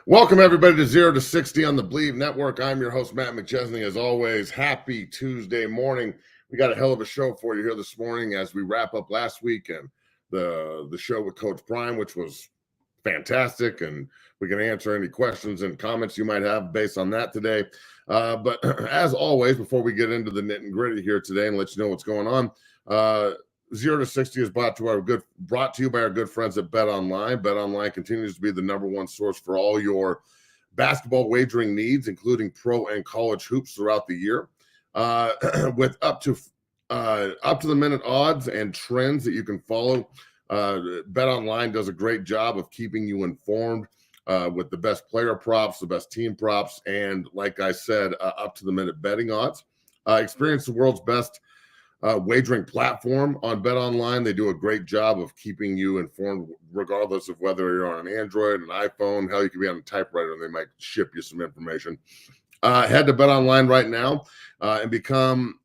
Welcome, everybody, to 0 to 60 on the Believe Network. I'm your host, Matt McChesney. As always, happy Tuesday morning. We got a hell of a show for you here this morning as we wrap up last week and the show with Coach Prime, which was fantastic, and we can answer any questions and comments you might have based on that today. But as always, before we get into the nit and gritty here today and let you know what's going on, 0 to 60 is brought to you by our good friends at BetOnline. BetOnline continues to be the number one source for all your basketball wagering needs, including pro and college hoops throughout the year, with up to the minute odds and trends that you can follow. BetOnline does a great job of keeping you informed with the best player props, the best team props, and like I said, up to the minute betting odds. Experience the world's best wagering platform on BetOnline. They do a great job of keeping you informed, regardless of whether you're on an Android, an iPhone. Hell, you could be on a typewriter, and they might ship you some information. Head to BetOnline right now and become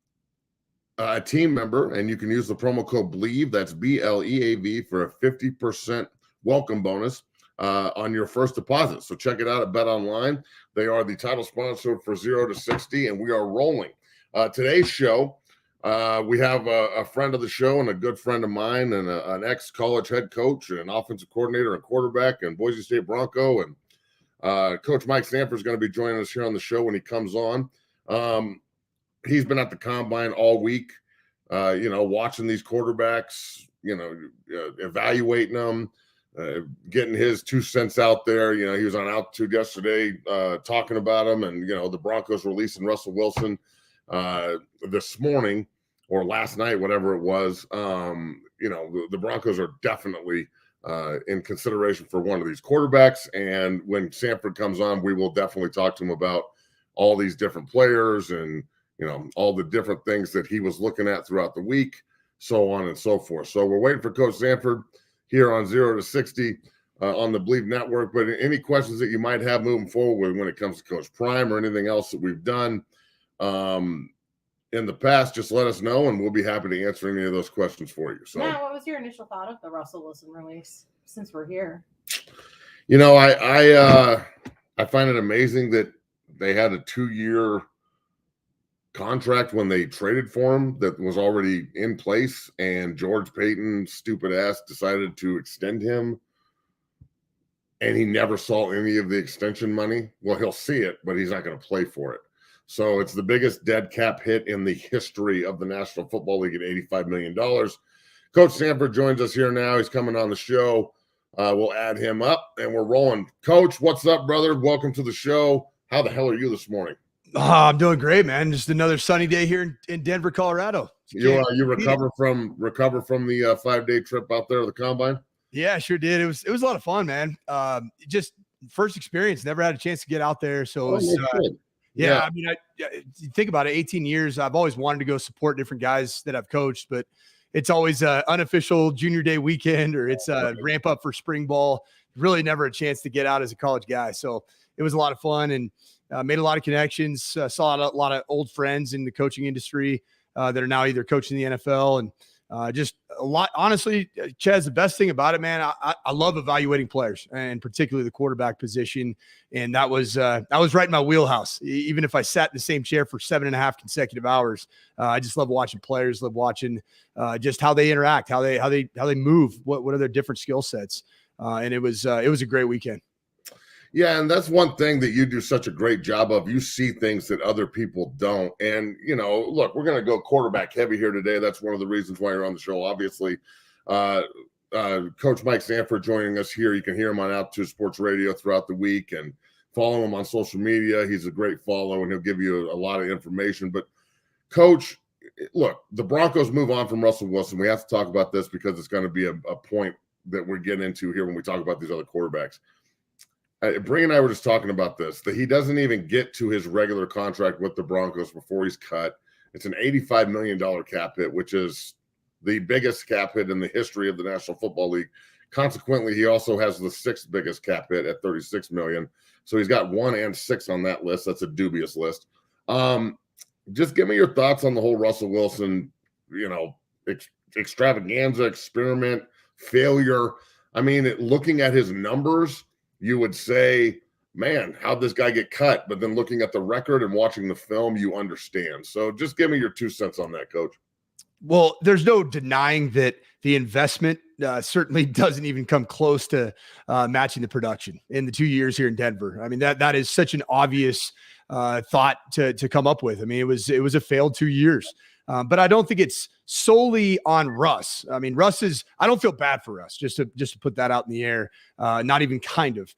a team member, and you can use the promo code BLEAV, that's BLEAV, for a 50% welcome bonus on your first deposit. So check it out at BetOnline. They are the title sponsor for 0 to 60, and we are rolling. Today's show, we have a friend of the show and a good friend of mine and an ex-college head coach and an offensive coordinator and quarterback and Boise State Bronco. And Coach Mike Sanford is going to be joining us here on the show when he comes on. He's been at the combine all week, watching these quarterbacks, evaluating them, getting his 2 cents out there. He was on Altitude yesterday talking about them, and, the Broncos releasing Russell Wilson this morning or last night, whatever it was. The Broncos are definitely in consideration for one of these quarterbacks. And when Sanford comes on, we will definitely talk to him about all these different players and, all the different things that he was looking at throughout the week, so on and so forth. So we're waiting for Coach Sanford here on 0 to 60 on the Believe Network. But any questions that you might have moving forward when it comes to Coach Prime or anything else that we've done in the past, just let us know, and we'll be happy to answer any of those questions for you. So, Matt, what was your initial thought of the Russell Wilson release since we're here? I find it amazing that they had a 2-year contract when they traded for him that was already in place, and George Payton, stupid ass, decided to extend him, and he never saw any of the extension money. Well, he'll see it, but he's not going to play for it. So it's the biggest dead cap hit in the history of the National Football League at $85 million. Coach Sanford joins us here now. He's coming on the show. We'll add him up, and we're rolling. Coach, what's up, brother? Welcome to the show. How the hell are you this morning? I'm doing great, man. Just another sunny day here in Denver, Colorado. You recover from the 5-day trip out there to the combine? Yeah, sure did. It was a lot of fun, man. Just first experience. Never had a chance to get out there, so it was. Yeah, I mean, think about it. 18 years. I've always wanted to go support different guys that I've coached, but it's always an unofficial junior day weekend or it's a ramp up for spring ball. Really never a chance to get out as a college guy. So it was a lot of fun and made a lot of connections. Saw a lot of old friends in the coaching industry that are now either coaching the NFL and just a lot. Honestly, Chaz, the best thing about it, man, I love evaluating players and particularly the quarterback position. And that was right in my wheelhouse. Even if I sat in the same chair for 7.5 consecutive hours, I just love watching players, love watching just how they interact, how they move, what are their different skill sets. And it was a great weekend. Yeah, and that's one thing that you do such a great job of. You see things that other people don't. And, look, we're going to go quarterback heavy here today. That's one of the reasons why you're on the show, obviously. Coach Mike Sanford joining us here. You can hear him on Altitude Sports Radio throughout the week and follow him on social media. He's a great follow, and he'll give you a lot of information. But, Coach, look, the Broncos move on from Russell Wilson. We have to talk about this because it's going to be a point that we're getting into here when we talk about these other quarterbacks. Bree and I were just talking about this, that he doesn't even get to his regular contract with the Broncos before he's cut. It's an $85 million cap hit, which is the biggest cap hit in the history of the National Football League. Consequently, he also has the 6th biggest cap hit at $36 million. So he's got 1 and 6 on that list. That's a dubious list. Just give me your thoughts on the whole Russell Wilson, extravaganza, experiment, failure. I mean, looking at his numbers, you would say, man, how'd this guy get cut? But then looking at the record and watching the film, you understand. So just give me your 2 cents on that, Coach. Well, there's no denying that the investment certainly doesn't even come close to matching the production in the 2 years here in Denver. I mean, that is such an obvious thought to come up with. I mean, it was a failed 2 years. But I don't think it's solely on Russ. I mean, I don't feel bad for Russ, just to put that out in the air. Not even kind of.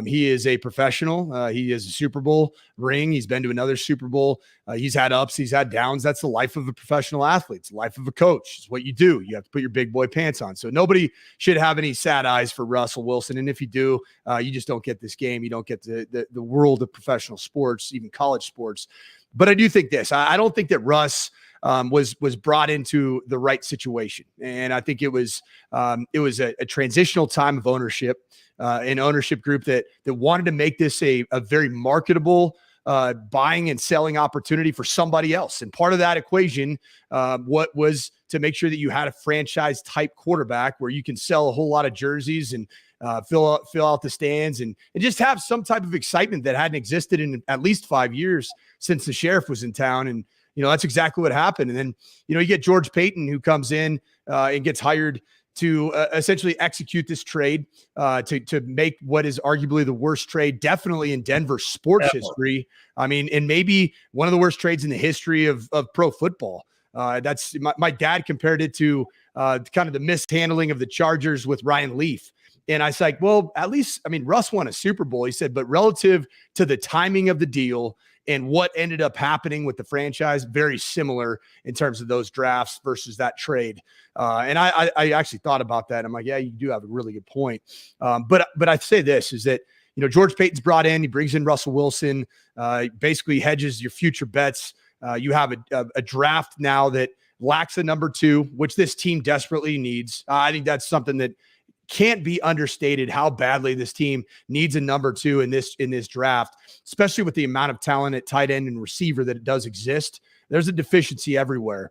He is a professional. He has a Super Bowl ring. He's been to another Super Bowl. He's had ups, he's had downs. That's the life of a professional athlete. It's the life of a coach. It's what you do. You have to put your big boy pants on. So nobody should have any sad eyes for Russell Wilson. And if you do, you just don't get this game. You don't get the world of professional sports, even college sports. But I do think this. I don't think that Russ was brought into the right situation. And I think it was a transitional time of ownership, an ownership group that wanted to make this a very marketable buying and selling opportunity for somebody else. And part of that equation, what was to make sure that you had a franchise type quarterback where you can sell a whole lot of jerseys and fill out the stands and just have some type of excitement that hadn't existed in at least 5 years since the sheriff was in town. And that's exactly what happened. And then, you get George Paton, who comes in and gets hired to essentially execute this trade to make what is arguably the worst trade, definitely in Denver sports history. I mean, and maybe one of the worst trades in the history of pro football. That's my dad compared it to kind of the mishandling of the Chargers with Ryan Leaf. And I was like, well, at least, I mean, Russ won a Super Bowl. He said, but relative to the timing of the deal and what ended up happening with the franchise, very similar in terms of those drafts versus that trade. And I actually thought about that. I'm like, yeah, you do have a really good point. But I'd say this is that, George Paton's brought in, he brings in Russell Wilson, basically hedges your future bets. You have a draft now that lacks a number 2, which this team desperately needs. I think that's something that can't be understated, how badly this team needs a number 2 in this draft, especially with the amount of talent at tight end and receiver that it does exist. There's a deficiency everywhere.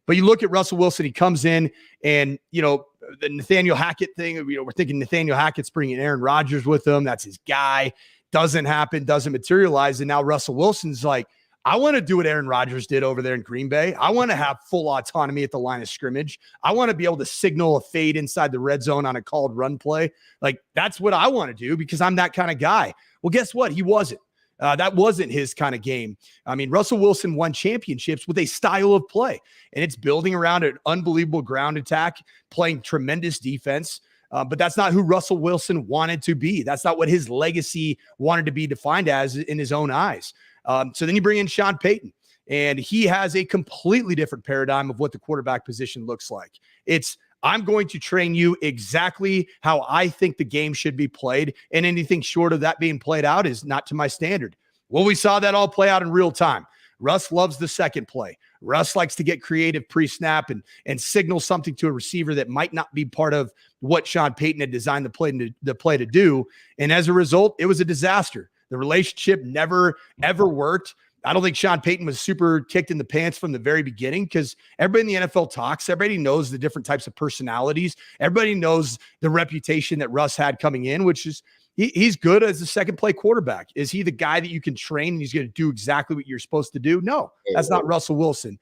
But you look at Russell Wilson, he comes in and, the Nathaniel Hackett thing, we're thinking Nathaniel Hackett's bringing Aaron Rodgers with him. That's his guy. Doesn't happen, doesn't materialize. And now Russell Wilson's like, I want to do what Aaron Rodgers did over there in Green Bay. I want to have full autonomy at the line of scrimmage. I want to be able to signal a fade inside the red zone on a called run play. Like, that's what I want to do because I'm that kind of guy. Well, guess what? He wasn't. That wasn't his kind of game. I mean, Russell Wilson won championships with a style of play, and it's building around an unbelievable ground attack, playing tremendous defense. But that's not who Russell Wilson wanted to be. That's not what his legacy wanted to be defined as in his own eyes. So then you bring in Sean Payton, and he has a completely different paradigm of what the quarterback position looks like. It's, I'm going to train you exactly how I think the game should be played, and anything short of that being played out is not to my standard. Well, we saw that all play out in real time. Russ loves the second play. Russ likes to get creative pre-snap and signal something to a receiver that might not be part of what Sean Payton had designed the play to do. And as a result, it was a disaster. The relationship never, ever worked. I don't think Sean Payton was super kicked in the pants from the very beginning because everybody in the NFL talks. Everybody knows the different types of personalities. Everybody knows the reputation that Russ had coming in, which is he's good as a second play quarterback. Is he the guy that you can train and he's going to do exactly what you're supposed to do? No, that's not Russell Wilson.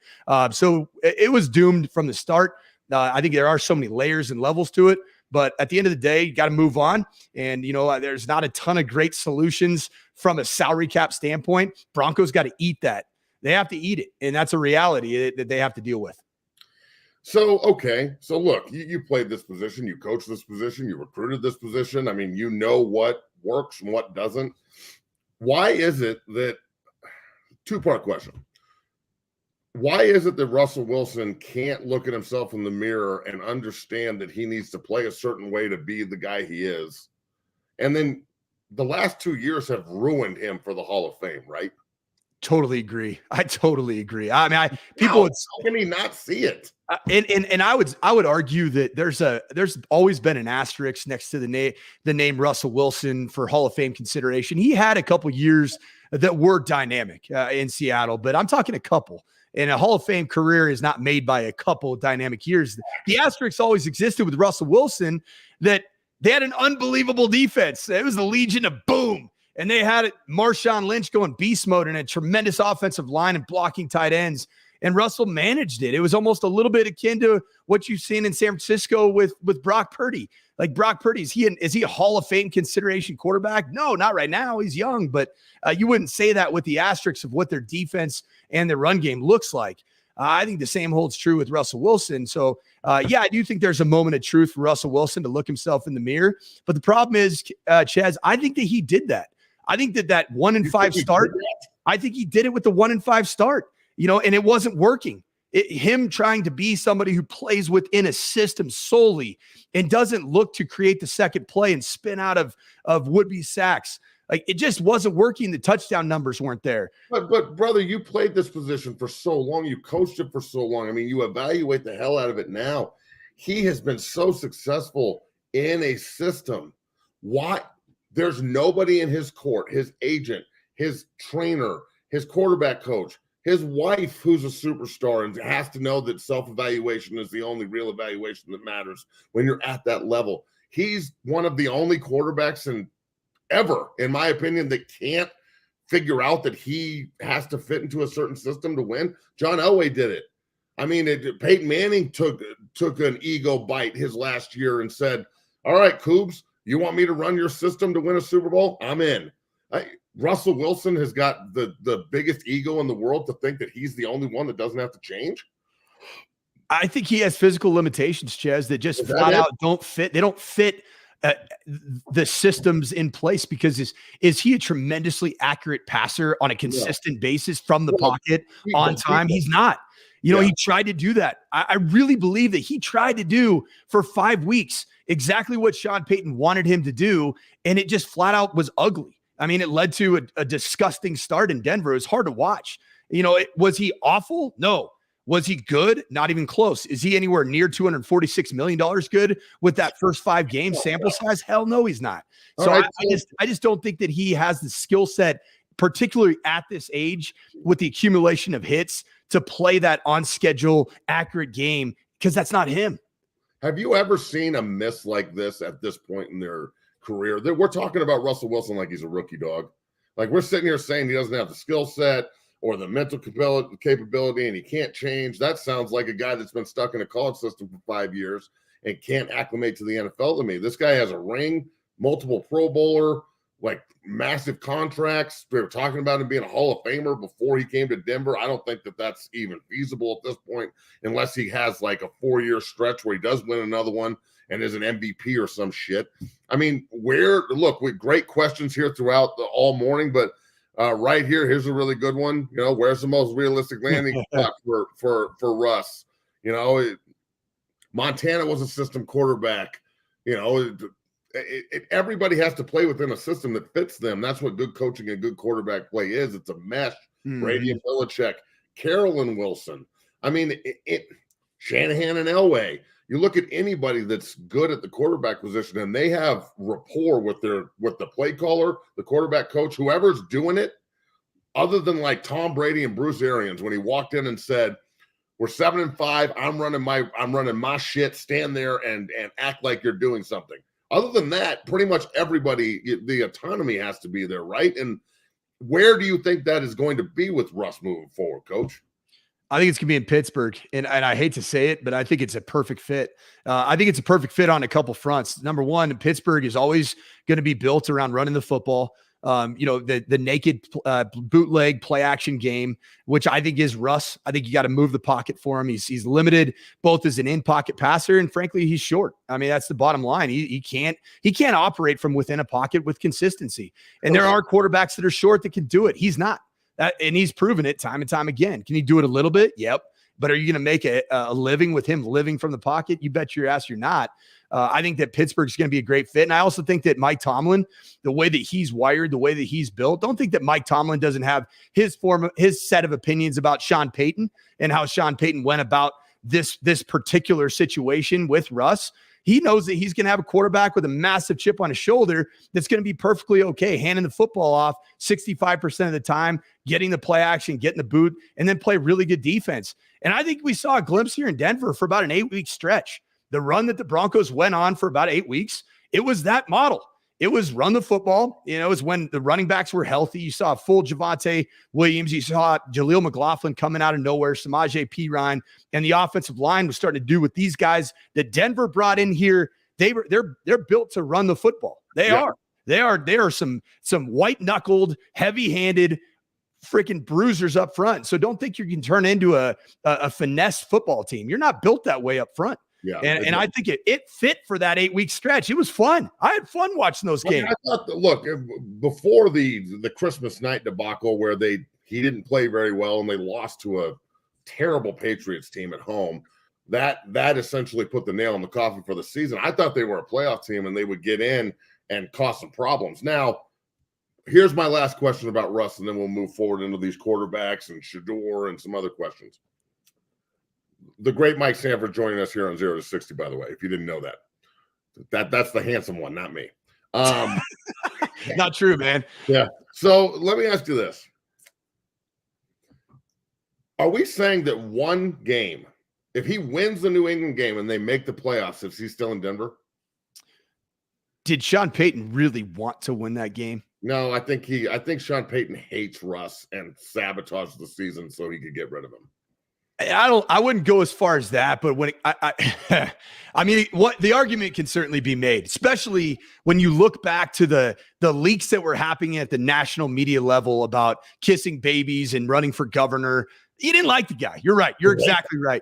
So it was doomed from the start. I think there are so many layers and levels to it. But at the end of the day, you got to move on. And, there's not a ton of great solutions from a salary cap standpoint. Broncos got to eat that. They have to eat it. And that's a reality that they have to deal with. So, okay. So, look, you played this position. You coached this position. You recruited this position. I mean, you know what works and what doesn't. Why is it that – two-part question. Why is it that Russell Wilson can't look at himself in the mirror and understand that he needs to play a certain way to be the guy he is? And then the last 2 years have ruined him for the Hall of Fame, right? Totally agree. I totally agree. I mean, How can he not see it? And I would argue that there's always been an asterisk next to the name Russell Wilson for Hall of Fame consideration. He had a couple years that were dynamic in Seattle, but I'm talking a couple. And a Hall of Fame career is not made by a couple of dynamic years. The asterisk always existed with Russell Wilson that They had an unbelievable defense. It was the Legion of Boom. And they had Marshawn Lynch going beast mode and a tremendous offensive line and blocking tight ends. And Russell managed it. It was almost a little bit akin to what you've seen in San Francisco with Brock Purdy. Like Brock Purdy, is he a Hall of Fame consideration quarterback? No, not right now. He's young, but you wouldn't say that with the asterisks of what their defense and their run game looks like. I think the same holds true with Russell Wilson. So, yeah, I do think there's a moment of truth for Russell Wilson to look himself in the mirror. But the problem is, Chaz, I think that he did that. I think that 1-5 start, I think he did it with the 1-5 start, and it wasn't working. Him trying to be somebody who plays within a system solely and doesn't look to create the second play and spin out of would-be sacks. Like, it just wasn't working. The touchdown numbers weren't there. But brother, you played this position for so long. You coached it for so long. I mean, you evaluate the hell out of it now. He has been so successful in a system. Why? There's nobody in his court, his agent, his trainer, his quarterback coach, his wife, who's a superstar and has to know that self-evaluation is the only real evaluation that matters when you're at that level. He's one of the only quarterbacks ever, in my opinion, that can't figure out that he has to fit into a certain system to win. John Elway did it. I mean, Peyton Manning took an ego bite his last year and said, all right, Coobs, you want me to run your system to win a Super Bowl? I'm in. Russell Wilson has got the biggest ego in the world to think that he's the only one that doesn't have to change. I think he has physical limitations, Chaz, that just flat out don't fit. They don't fit the systems in place because is he a tremendously accurate passer on a consistent basis from the pocket on time? He's not. He tried to do that. I really believe that he tried to do for 5 weeks exactly what Sean Payton wanted him to do, and it just flat out was ugly. I mean, it led to a disgusting start in Denver. It was hard to watch. Was he awful? No. Was he good? Not even close. Is he anywhere near $246 million good with that first 5 game sample size? Hell no, he's not. So I just don't think that he has the skill set, particularly at this age, with the accumulation of hits to play that on schedule, accurate game, because that's not him. Have you ever seen a miss like this at this point in their career? We're talking about Russell Wilson like he's a rookie dog. Like, we're sitting here saying he doesn't have the skill set or the mental capability and he can't change. That sounds like a guy that's been stuck in a college system for 5 years and can't acclimate to the NFL to me. This guy has a ring, multiple Pro Bowler, like massive contracts. We were talking about him being a Hall of Famer before he came to Denver. I don't think that that's even feasible at this point unless he has like a 4-year stretch where he does win another one and is an MVP or some shit. I mean, with great questions here throughout all morning, but right here's a really good one. Where's the most realistic landing spot for Russ? Montana was a system quarterback. Everybody has to play within a system that fits them. That's what good coaching and good quarterback play is. It's a mesh. Brady and Belichick, Carroll and Wilson. I mean, Shanahan and Elway. You look at anybody that's good at the quarterback position and they have rapport with the play caller, the quarterback coach, whoever's doing it, other than like Tom Brady and Bruce Arians when he walked in and said, we're 7-5. I'm running my shit. Stand there and act like you're doing something. Other than that, pretty much everybody, the autonomy has to be there, right? And where do you think that is going to be with Russ moving forward, Coach? I think it's going to be in Pittsburgh, and I hate to say it, but I think it's a perfect fit. I think it's a perfect fit on a couple fronts. Number one, Pittsburgh is always going to be built around running the football. The naked bootleg play action game, which I think is Russ. I think you got to move the pocket for him. He's limited both as an in-pocket passer and frankly, he's short. I mean, that's the bottom line. He can't operate from within a pocket with consistency. And there are quarterbacks that are short that can do it. He's not. And he's proven it time and time again. Can he do it a little bit? Yep. But are you going to make a living with him living from the pocket? You bet your ass you're not. I think that Pittsburgh's going to be a great fit. And I also think that Mike Tomlin, the way that he's wired, the way that he's built, don't think that Mike Tomlin doesn't have his set of opinions about Sean Payton and how Sean Payton went about this particular situation with Russ. He knows that he's going to have a quarterback with a massive chip on his shoulder that's going to be perfectly okay, handing the football off 65% of the time, getting the play action, getting the boot, and then play really good defense. And I think we saw a glimpse here in Denver for about an 8-week stretch. The run that the Broncos went on for about 8 weeks, it was that model. It was run the football. You know, it was when the running backs were healthy. You saw full Javonte Williams. You saw Jaleel McLaughlin coming out of nowhere, Samaje Perine, and the offensive line was starting to do what these guys that Denver brought in here. They're built to run the football. They are some white knuckled, heavy handed freaking bruisers up front. So don't think you can turn into a finesse football team. You're not built that way up front. Yeah, and I think it fit for that 8-week stretch. It was fun. I had fun watching those games. I thought look, before the Christmas night debacle where he didn't play very well and they lost to a terrible Patriots team at home, that essentially put the nail in the coffin for the season. I thought they were a playoff team and they would get in and cause some problems. Now, here's my last question about Russ, and then we'll move forward into these quarterbacks and Shaduer and some other questions. The great Mike Sanford joining us here on 0 to 60, by the way, if you didn't know that's the handsome one, not me. Not true, man. Yeah. So let me ask you this. Are we saying that one game, if he wins the New England game and they make the playoffs, if he's still in Denver? Did Sean Payton really want to win that game? No, I think Sean Payton hates Russ and sabotaged the season so he could get rid of him. I wouldn't go as far as that, but when I mean, what the argument can certainly be made, especially when you look back to the leaks that were happening at the national media level about kissing babies and running for governor. You didn't like the guy. You're right. You're exactly right.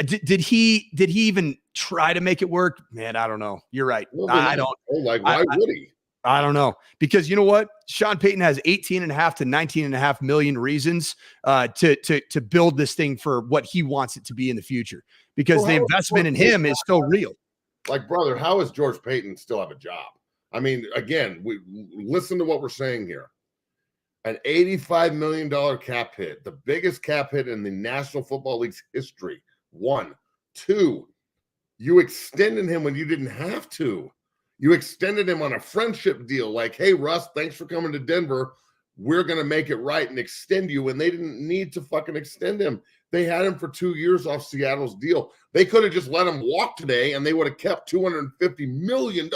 Did he even try to make it work? Man, I don't know. You're right. I don't. Why would he? I don't know, because you know what? Sean Payton has 18.5 to 19.5 million reasons to build this thing for what he wants it to be in the future, because the investment in him is so real. Like, brother, how does George Payton still have a job? I mean, again, we listen to what we're saying here. An $85 million cap hit, the biggest cap hit in the National Football League's history. 1, 2, you extended him when you didn't have to. You extended him on a friendship deal, like, hey, Russ, thanks for coming to Denver. We're going to make it right and extend you. And they didn't need to fucking extend him. They had him for 2 years off Seattle's deal. They could have just let him walk today and they would have kept $250 million.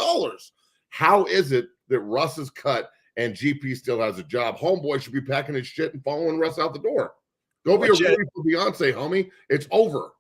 How is it that Russ is cut and GP still has a job? Homeboy should be packing his shit and following Russ out the door. Go be a Rudy for Beyonce, homie. It's over.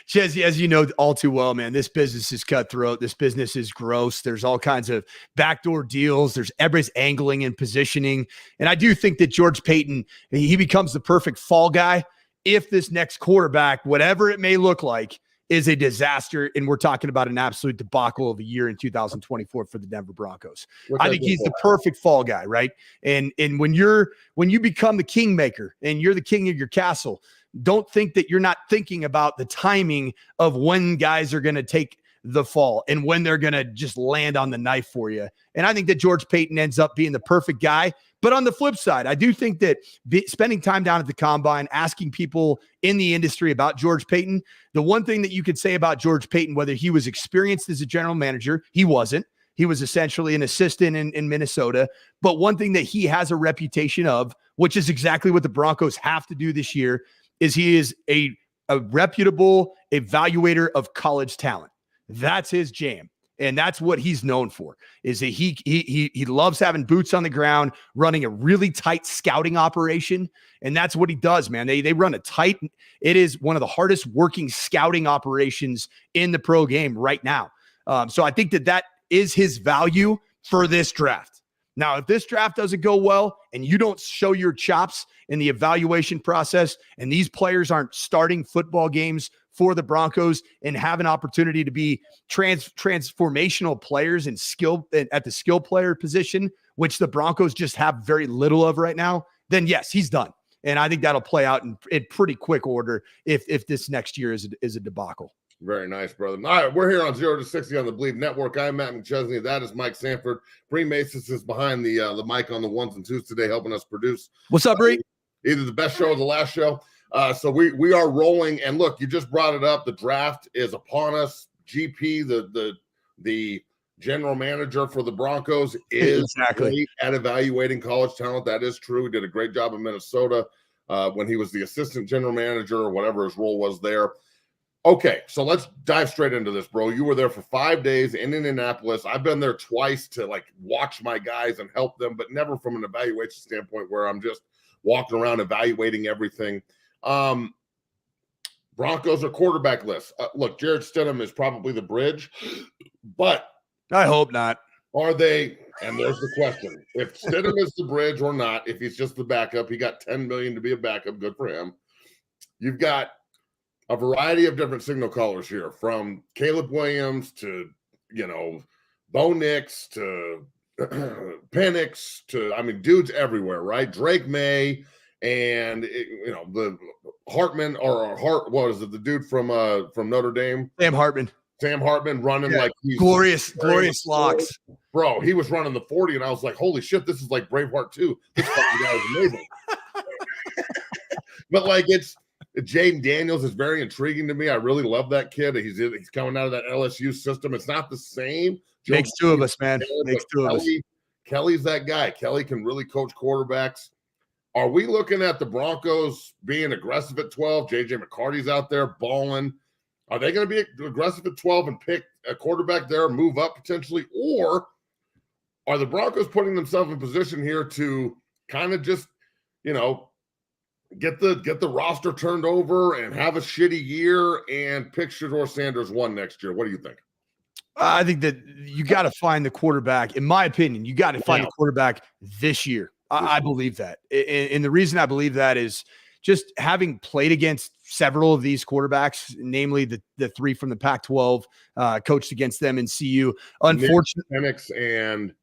Chezzy, as you know all too well, man, this business is cutthroat. This business is gross. There's all kinds of backdoor deals. There's everybody's angling and positioning. And I do think that George Payton, he becomes the perfect fall guy if this next quarterback, whatever it may look like, is a disaster. And we're talking about an absolute debacle of a year in 2024 for the Denver Broncos. I think he's the perfect fall guy, right? And when you become the kingmaker and you're the king of your castle, don't think that you're not thinking about the timing of when guys are going to take the fall and when they're going to just land on the knife for you. And I think that George Payton ends up being the perfect guy. But on the flip side, I do think that spending time down at the combine, asking people in the industry about George Payton, the one thing that you could say about George Payton, whether he was experienced as a general manager, he wasn't. He was essentially an assistant in Minnesota. But one thing that he has a reputation of, which is exactly what the Broncos have to do this year, is he is a reputable evaluator of college talent. That's his jam. And that's what he's known for, is that he loves having boots on the ground, running a really tight scouting operation. And that's what he does, man. They run a tight, it is one of the hardest working scouting operations in the pro game right now. So I think that is his value for this draft. Now, if this draft doesn't go well and you don't show your chops in the evaluation process and these players aren't starting football games for the Broncos and have an opportunity to be transformational players and at the skill player position, which the Broncos just have very little of right now, then yes, he's done. And I think that'll play out in pretty quick order if this next year is a debacle. Very nice, brother. All right, we're here on 0 to 60 on the Believe Network. I'm Matt McChesney. That is Mike Sanford. Bree Mason is behind the mic on the ones and twos today, helping us produce. What's up, Bree? Either the best show or the last show. So we are rolling. And look, you just brought it up. The draft is upon us. GP, the general manager for the Broncos, is great at evaluating college talent. That is true. He did a great job in Minnesota when he was the assistant general manager or whatever his role was there. Okay, so let's dive straight into this, bro. You were there for 5 days in Indianapolis. I've been there twice to like watch my guys and help them, but never from an evaluation standpoint where I'm just walking around evaluating everything. Broncos are quarterback list. Look, Jared Stidham is probably the bridge, but I hope not. Are they? And there's the question: if Stidham is the bridge or not? If he's just the backup, he got $10 million to be a backup. Good for him. You've got a variety of different signal callers here, from Caleb Williams to, Bo Nix to Penix to, dudes everywhere, right? Drake May and, the Hartman what is it? The dude from Notre Dame? Sam Hartman running like these glorious locks. Bro, he was running the 40, and I was like, holy shit, this is like Braveheart 2. This fucking guy is amazing. But like Jaden Daniels is very intriguing to me. I really love that kid. He's coming out of that LSU system. It's not the same. Makes two of us, man. Makes two of us. Kelly's that guy. Kelly can really coach quarterbacks. Are we looking at the Broncos being aggressive at 12? JJ McCarty's out there balling. Are they going to be aggressive at 12 and pick a quarterback there, move up potentially? Or are the Broncos putting themselves in position here to kind of just, get the roster turned over and have a shitty year and pick Shaduer Sanders 1 next year? What do you think? I think that you got to find the quarterback. In my opinion, you got to find the quarterback this year. I believe that. And the reason I believe that is just having played against several of these quarterbacks, namely the three from the Pac-12, coached against them in CU. Unfortunately, Penix and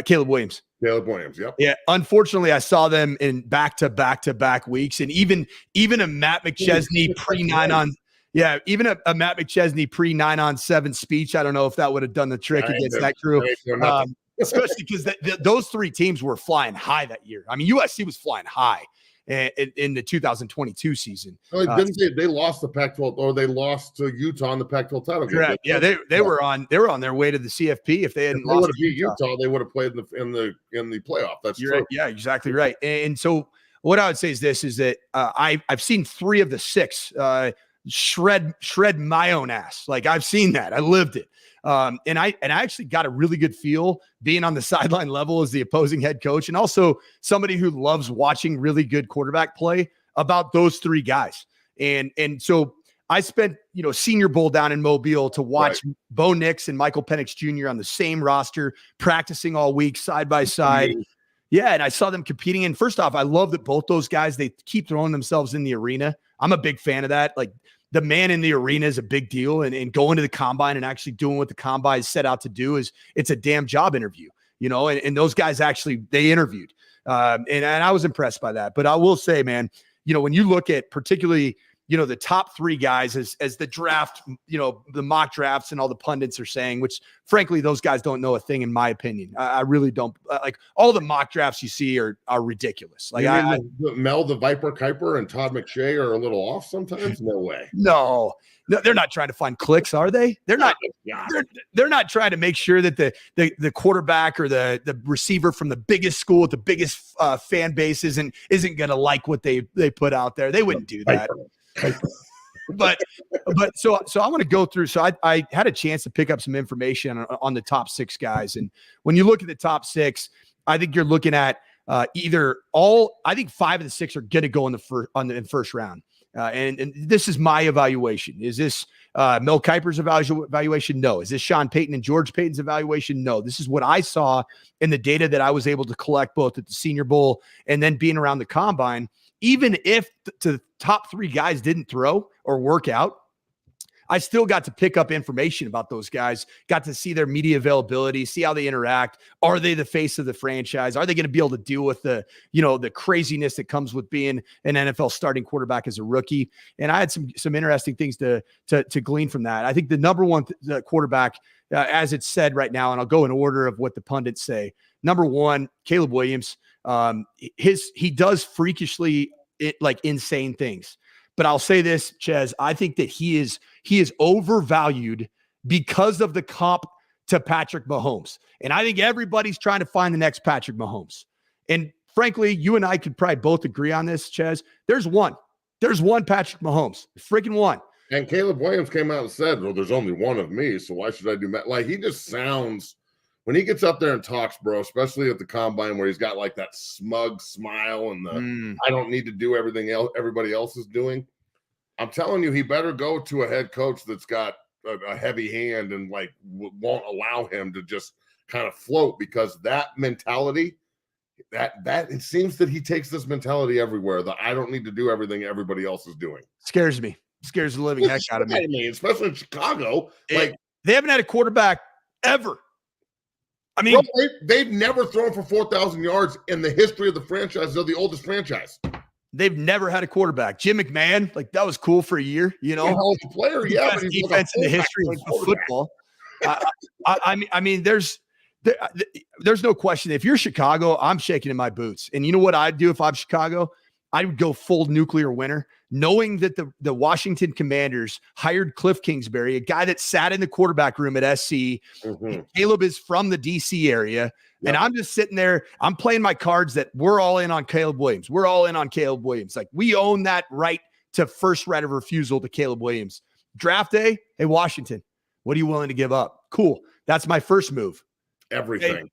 Caleb Williams. Yep. Yeah. Unfortunately, I saw them in back-to-back weeks, and even a Matt McChesney even a Matt McChesney pre 9-on-7 speech. I don't know if that would have done the trick against that crew. Especially because those three teams were flying high that year. USC was flying high in the 2022 season. They lost the Pac-12, or they lost to Utah in the Pac-12 title game. Correct. Yeah, they were on their way to the CFP. If they hadn't lost to Utah, they would have played in the playoff. That's true. Right. Yeah, exactly right. And so what I would say is this: is that I've seen 3 of the 6 shred my own ass. Like, I've seen that. I lived it. And I actually got a really good feel being on the sideline level as the opposing head coach, and also somebody who loves watching really good quarterback play, about those 3 guys. And so I spent, Senior Bowl down in Mobile to watch Bo Nix and Michael Penix Jr. on the same roster, practicing all week side by side. Mm-hmm. Yeah. And I saw them competing. And first off, I love that both those guys, they keep throwing themselves in the arena. I'm a big fan of that. Like, the man in the arena is a big deal, and going to the combine and actually doing what the combine is set out to do it's a damn job interview, and those guys actually, they interviewed. And I was impressed by that. But I will say, man, when you look at particularly, the top 3 guys as the draft, the mock drafts and all the pundits are saying, which frankly, those guys don't know a thing, in my opinion. I really don't. Like, all the mock drafts you see are ridiculous. Like, Mel the Viper Kuiper and Todd McShay are a little off sometimes. No way. No, they're not trying to find clicks, are they? They're not. They're not trying to make sure that the quarterback or the receiver from the biggest school with the biggest fan base isn't going to like what they put out there. They wouldn't do that. but so I want to go through. So I had a chance to pick up some information on the top 6 guys. And when you look at the top 6, I think you're looking at I think 5 of the 6 are going to go in the first round. And this is my evaluation. Is this Mel Kiper's evaluation? No. Is this Sean Payton and George Payton's evaluation? No. This is what I saw in the data that I was able to collect both at the Senior Bowl and then being around the combine. Even if the top 3 guys didn't throw or work out, I still got to pick up information about those guys, got to see their media availability, see how they interact. Are they the face of the franchise? Are they going to be able to deal with the craziness that comes with being an NFL starting quarterback as a rookie? And I had some interesting things to glean from that. I think the number one quarterback, as it's said right now, and I'll go in order of what the pundits say. Number 1, Caleb Williams. He does freakishly insane things. But I'll say this, Ches, I think that he is overvalued because of the comp to Patrick Mahomes. And I think everybody's trying to find the next Patrick Mahomes. And frankly, you and I could probably both agree on this, Ches. There's one Patrick Mahomes, freaking one. And Caleb Williams came out and said, well, there's only one of me, so why should I do that? Like, he just sounds, when he gets up there and talks, bro, especially at the combine where he's got like that smug smile and the I don't need to do everything else everybody else is doing. I'm telling you, he better go to a head coach that's got a heavy hand and like won't allow him to just kind of float, because that mentality, that it seems that he takes this mentality everywhere, that I don't need to do everything everybody else is doing. Scares me. Scares the living heck out of me. I mean, especially in Chicago. Like, they haven't had a quarterback ever. I mean, bro, they've never thrown for 4,000 yards in the history of the franchise. They're the oldest franchise. They've never had a quarterback. Jim McMahon, like, that was cool for a year, you know. Hell of a player, yeah. Best defense in the history of football. I mean, there's no question. If you're Chicago, I'm shaking in my boots. And you know what I'd do if I'm Chicago? I would go full nuclear winter, knowing that the Washington Commanders hired Cliff Kingsbury, a guy that sat in the quarterback room at SC. Caleb is from the DC area. Yep. And I'm just sitting there. I'm playing my cards that we're all in on Caleb Williams. We're all in on Caleb Williams. Like, we own that right to first right of refusal to Caleb Williams. Draft day, hey, Washington, what are you willing to give up? Cool. That's my first move. Everything.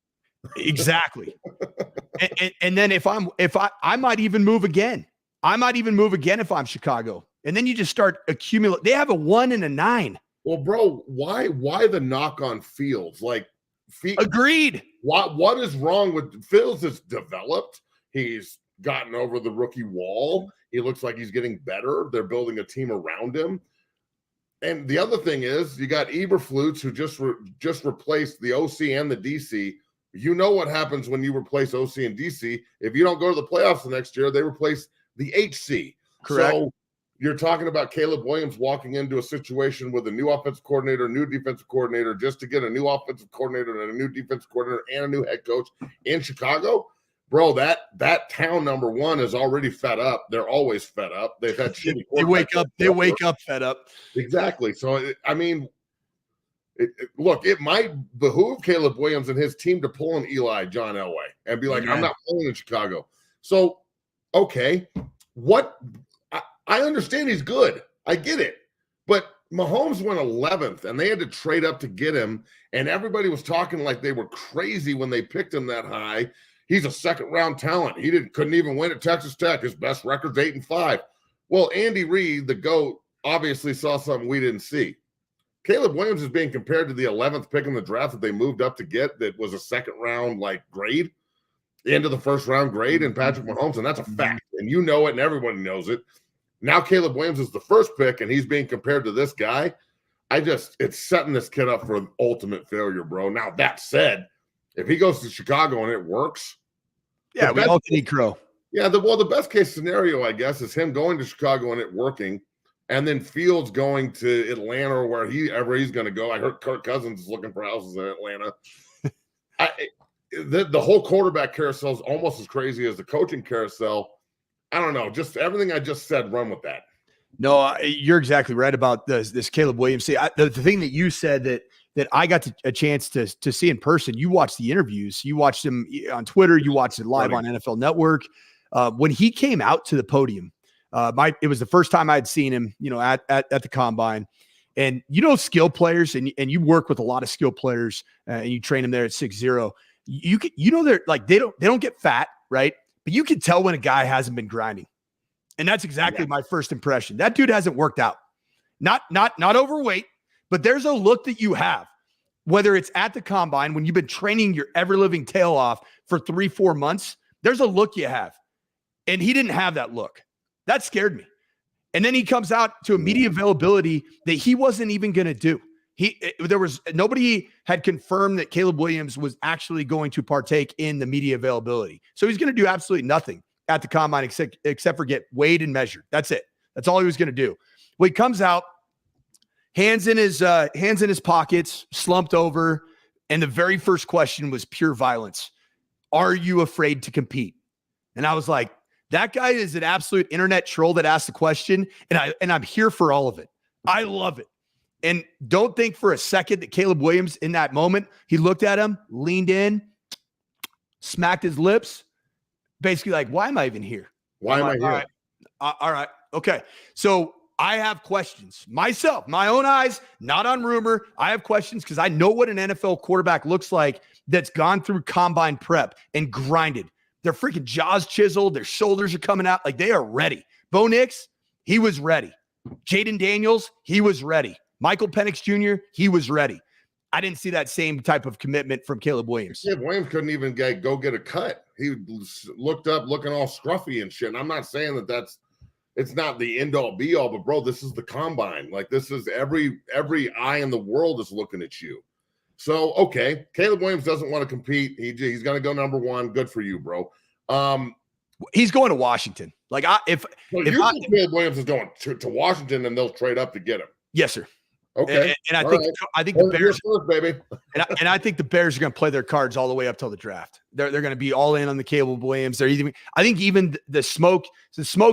Exactly. and then if I might even move again. I might even move again if I'm Chicago. And then you just start accumulating. They have a 1 and a 9. Well, bro, why the knock on Fields? Like, agreed. What is wrong with Fields? Has developed. He's gotten over the rookie wall. He looks like he's getting better. They're building a team around him. And the other thing is, you got Eberflus, who just replaced the OC and the DC. You know what happens when you replace OC and DC. If you don't go to the playoffs the next year, they replace the HC. Correct. So you're talking about Caleb Williams walking into a situation with a new offensive coordinator, new defensive coordinator, just to get a new offensive coordinator and a new defensive coordinator and a new head coach in Chicago. Bro, that town, number one, is already fed up. They're always fed up. They've had shitty. They wake up fed up. Exactly. So, I mean, look, it might behoove Caleb Williams and his team to pull an John Elway and be like, I'm not playing in Chicago. So, okay, I understand he's good. I get it. But Mahomes went 11th, and they had to trade up to get him, and everybody was talking like they were crazy when they picked him that high. He's a second-round talent. He couldn't even win at Texas Tech. His best record's 8-5. Well, Andy Reid, the GOAT, obviously saw something we didn't see. Caleb Williams is being compared to the 11th pick in the draft that they moved up to get, that was a second-round grade, end of the first-round grade in Patrick Mahomes, and that's a fact. And you know it, and everybody knows it. Now Caleb Williams is the first pick, and he's being compared to this guy. It's setting this kid up for ultimate failure, bro. Now, that said, if he goes to Chicago and it works, yeah, we all can eat crow. Yeah, the best case scenario, I guess, is him going to Chicago and it working, and then Fields going to Atlanta or wherever he's going to go. I heard Kirk Cousins is looking for houses in Atlanta. The whole quarterback carousel is almost as crazy as the coaching carousel. I don't know. Just everything I just said, run with that. No, you're exactly right about this Caleb Williams. See, the thing that you said that I got a chance to see in person, you watched the interviews, you watched them on Twitter, you watched it live on NFL Network. When he came out to the podium, it was the first time I'd seen him, at the combine. And skill players, and you work with a lot of skill players, and you train them there at 6-0. They're like they don't get fat, right? But you can tell when a guy hasn't been grinding. And that's exactly my first impression. That dude hasn't worked out. Not overweight, but there's a look that you have, whether it's at the combine when you've been training your ever-living tail off for 3-4 months, there's a look you have. And he didn't have that look. That scared me. And then he comes out to a media availability that he wasn't even going to do. Nobody had confirmed that Caleb Williams was actually going to partake in the media availability. So he's going to do absolutely nothing at the combine except for get weighed and measured. That's it. That's all he was going to do. Well, he comes out, hands in his pockets, slumped over, and the very first question was pure violence. Are you afraid to compete? And I was like, that guy is an absolute internet troll that asked the question, and I'm here for all of it. I love it. And don't think for a second that Caleb Williams in that moment, he looked at him, leaned in, smacked his lips, basically like, why am I even here? Why am I here? All right. Okay. So I have questions myself, my own eyes, not on rumor. I have questions because I know what an NFL quarterback looks like that's gone through combine prep and grinded. Their freaking jaws chiseled. Their shoulders are coming out. Like, they are ready. Bo Nix, he was ready. Jaden Daniels, he was ready. Michael Penix Jr., he was ready. I didn't see that same type of commitment from Caleb Williams. Caleb Williams couldn't even go get a cut. He looked up looking all scruffy and shit. And I'm not saying that it's not the end all be all, but bro, this is the combine. Like, this is every eye in the world is looking at you. So, okay, Caleb Williams doesn't want to compete. He's going to go number one. Good for you, bro. He's going to Washington. Like, if Caleb Williams is going to Washington, and they'll trade up to get him. Yes, sir. Okay, and I think the Bears, first, baby. and I think the Bears are going to play their cards all the way up till the draft. They're going to be all in on the Caleb Williams. I think even the smoke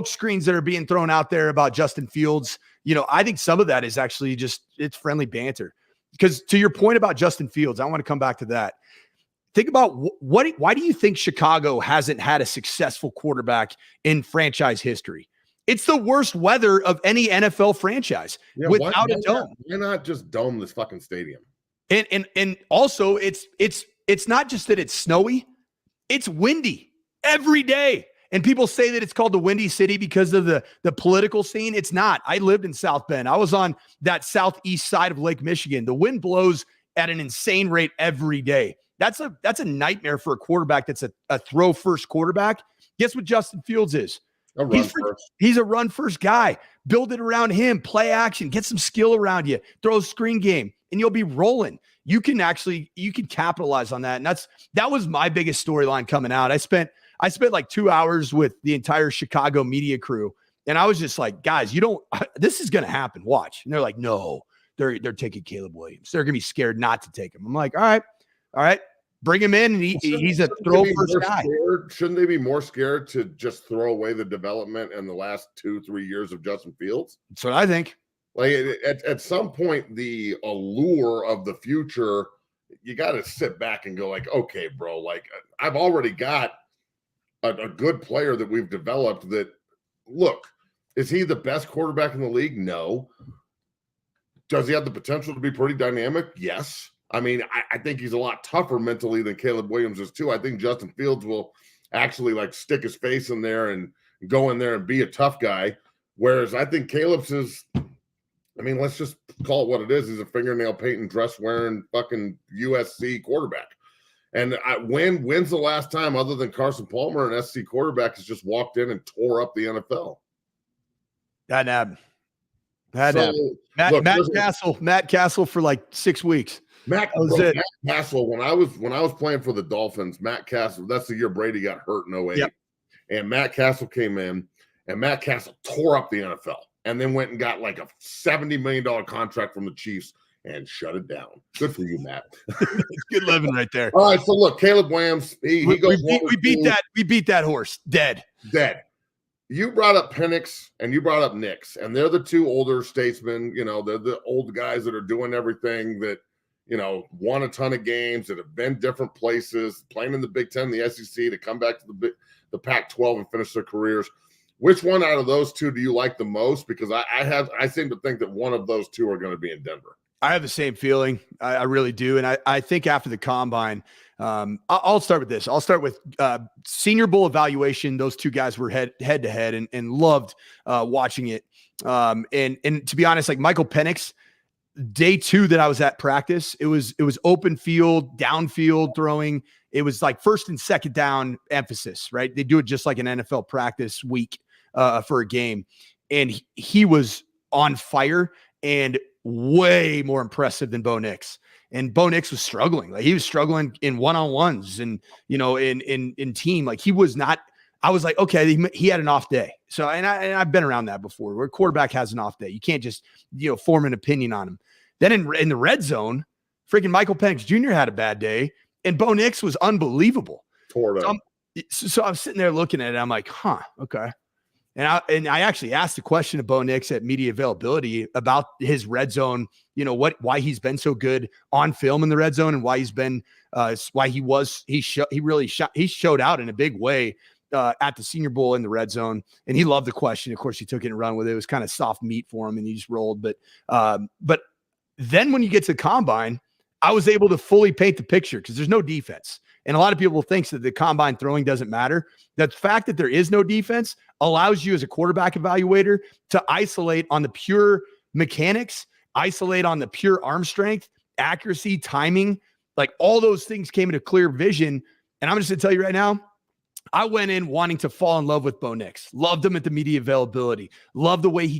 screens that are being thrown out there about Justin Fields, I think some of that is actually just it's friendly banter. Because to your point about Justin Fields, I want to come back to that. Think about why do you think Chicago hasn't had a successful quarterback in franchise history? It's the worst weather of any NFL franchise without a dome. Why not just dome this fucking stadium? And also it's not just that it's snowy, it's windy every day. And people say that it's called the Windy City because of the political scene. It's not. I lived in South Bend. I was on that southeast side of Lake Michigan. The wind blows at an insane rate every day. That's a nightmare for a quarterback that's a throw first quarterback. Guess what Justin Fields is? He's a run first guy. Build it around him, play action, get some skill around you, throw a screen game, and you'll be rolling. You can capitalize on that. And that was my biggest storyline coming out. I spent like 2 hours with the entire Chicago media crew. And I was just like, guys, this is going to happen. Watch. And they're like, no, they're taking Caleb Williams. They're going to be scared not to take him. I'm like, all right. Bring him in, and he's a throw first guy. Shouldn't they be more scared to just throw away the development in the last 2-3 years of Justin Fields? That's what I think. Like, at some point, the allure of the future, you got to sit back and go like, okay, bro, like, I've already got a good player that we've developed that, look, is he the best quarterback in the league? No. Does he have the potential to be pretty dynamic? Yes. I mean, I think he's a lot tougher mentally than Caleb Williams is too. I think Justin Fields will actually like stick his face in there and go in there and be a tough guy. Whereas I think Caleb's is, I mean, let's just call it what it is. He's a fingernail painting, dress wearing fucking USC quarterback. And when's the last time other than Carson Palmer, an SC quarterback has just walked in and tore up the NFL? That happened. Matt Castle for like 6 weeks. Matt Castle, when I was playing for the Dolphins, Matt Castle, that's the year Brady got hurt in 08. Yep. And Matt Castle came in, and Matt Castle tore up the NFL and then went and got like a $70 million contract from the Chiefs and shut it down. Good for you, Matt. It's good living right there. All right, so look, Caleb Williams, we beat that horse dead. You brought up Penix and you brought up Nix, and they're the two older statesmen. They're the old guys that are doing everything that, won a ton of games, that have been different places, playing in the Big Ten, the SEC, to come back to the Pac-12 and finish their careers. Which one out of those two do you like the most? Because I seem to think that one of those two are going to be in Denver. I have the same feeling. I really do. And I think after the combine, I'll start with this. I'll start with Senior Bowl evaluation. Those two guys were head to head and loved watching it. And to be honest, like Michael Penix, day 2 that I was at practice, it was open field, downfield throwing. It was like first and second down emphasis, right? They do it just like an NFL practice week for a game. And he was on fire and way more impressive than Bo Nix. And Bo Nix was struggling. Like, he was struggling in one-on-ones and, in team. Like, he was not. I was like, okay, he had an off day. So, and I've been around that before, where a quarterback has an off day. You can't just, form an opinion on him. Then in the red zone, freaking Michael Penix Jr. had a bad day, and Bo Nix was unbelievable. So I'm sitting there looking at it. I'm like, okay. And I actually asked a question of Bo Nix at media availability about his red zone, why he's been so good on film in the red zone, and why he's been, he showed out in a big way at the Senior Bowl in the red zone, and he loved the question. Of course, he took it and run with it. It was kind of soft meat for him, and he just rolled. But then when you get to the combine, I was able to fully paint the picture because there's no defense. And a lot of people think that the combine throwing doesn't matter. The fact that there is no defense allows you as a quarterback evaluator to isolate on the pure mechanics, isolate on the pure arm strength, accuracy, timing, like all those things came into clear vision. And I'm just going to tell you right now, I went in wanting to fall in love with Bo Nix. Loved him at the media availability. Loved the way he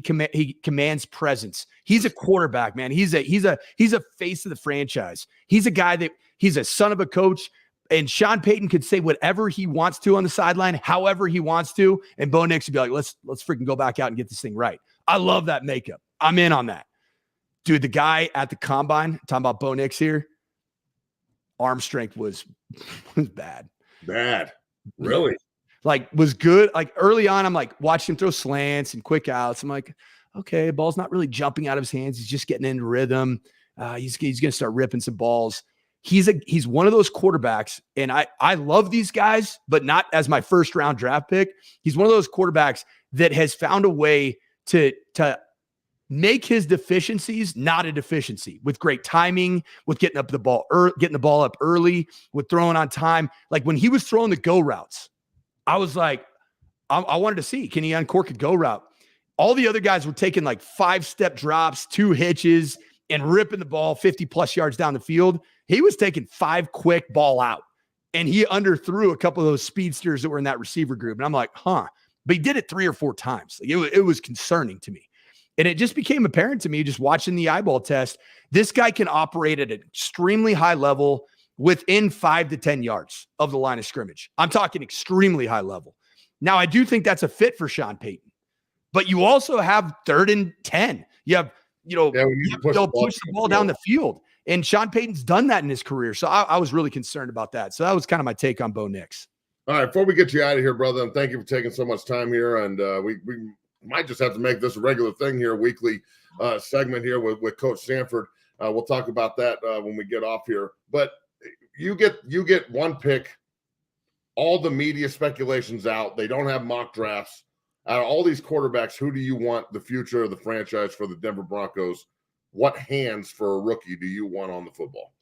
commands presence. He's a quarterback, man. He's a face of the franchise. He's a guy that he's a son of a coach. And Sean Payton could say whatever he wants to on the sideline, however he wants to, and Bo Nix would be like, let's freaking go back out and get this thing right. I love that makeup. I'm in on that. Dude, the guy at the combine, talking about Bo Nix here, arm strength was bad. Bad. Really? Like, was good. Like, early on, I'm like, watching him throw slants and quick outs. I'm like, okay, ball's not really jumping out of his hands. He's just getting into rhythm. He's going to start ripping some balls. He's one of those quarterbacks, and I love these guys, but not as my first round draft pick. He's one of those quarterbacks that has found a way to make his deficiencies not a deficiency, with great timing, with getting the ball up early, with throwing on time. Like when he was throwing the go routes, I was like, I wanted to see, can he uncork a go route? All the other guys were taking like 5-step drops, 2 hitches, and ripping the ball 50 plus yards down the field. He was taking 5 quick ball out, and he underthrew a couple of those speedsters that were in that receiver group. And I'm like, but he did it 3 or 4 times. Like it was concerning to me. And it just became apparent to me just watching the eyeball test. This guy can operate at an extremely high level within 5 to 10 yards of the line of scrimmage. I'm talking extremely high level. Now, I do think that's a fit for Sean Payton, but you also have 3rd and 10. You have, they'll push the ball down the field. And Sean Payton's done that in his career. So I was really concerned about that. So that was kind of my take on Bo Nix. All right, before we get you out of here, brother, and thank you for taking so much time here. And we might just have to make this a regular thing here, weekly segment here with Coach Sanford. We'll talk about that when we get off here. But you get one pick, all the media speculations out. They don't have mock drafts. Out of all these quarterbacks, who do you want the future of the franchise for the Denver Broncos? What hands for a rookie do you want on the football?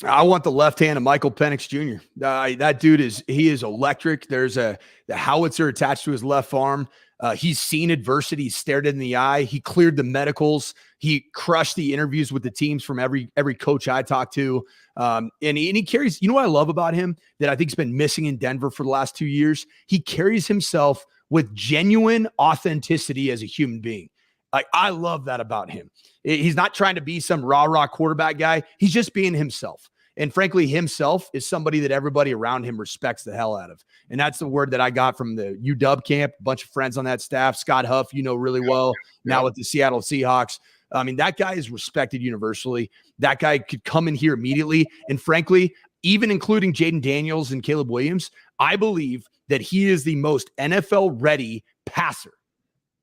I want the left hand of Michael Penix Jr. That dude is electric. There's the howitzer attached to his left arm. He's seen adversity. He stared it in the eye. He cleared the medicals. He crushed the interviews with the teams from every coach I talked to. And he carries, you know what I love about him that I think has been missing in Denver for the last 2 years? He carries himself with genuine authenticity as a human being. Like, I love that about him. He's not trying to be some rah-rah quarterback guy. He's just being himself. And frankly, himself is somebody that everybody around him respects the hell out of. And that's the word that I got from the UW camp, a bunch of friends on that staff. Scott Huff, really well, now with the Seattle Seahawks. I mean, that guy is respected universally. That guy could come in here immediately. And frankly, even including Jaden Daniels and Caleb Williams, I believe that he is the most NFL-ready passer.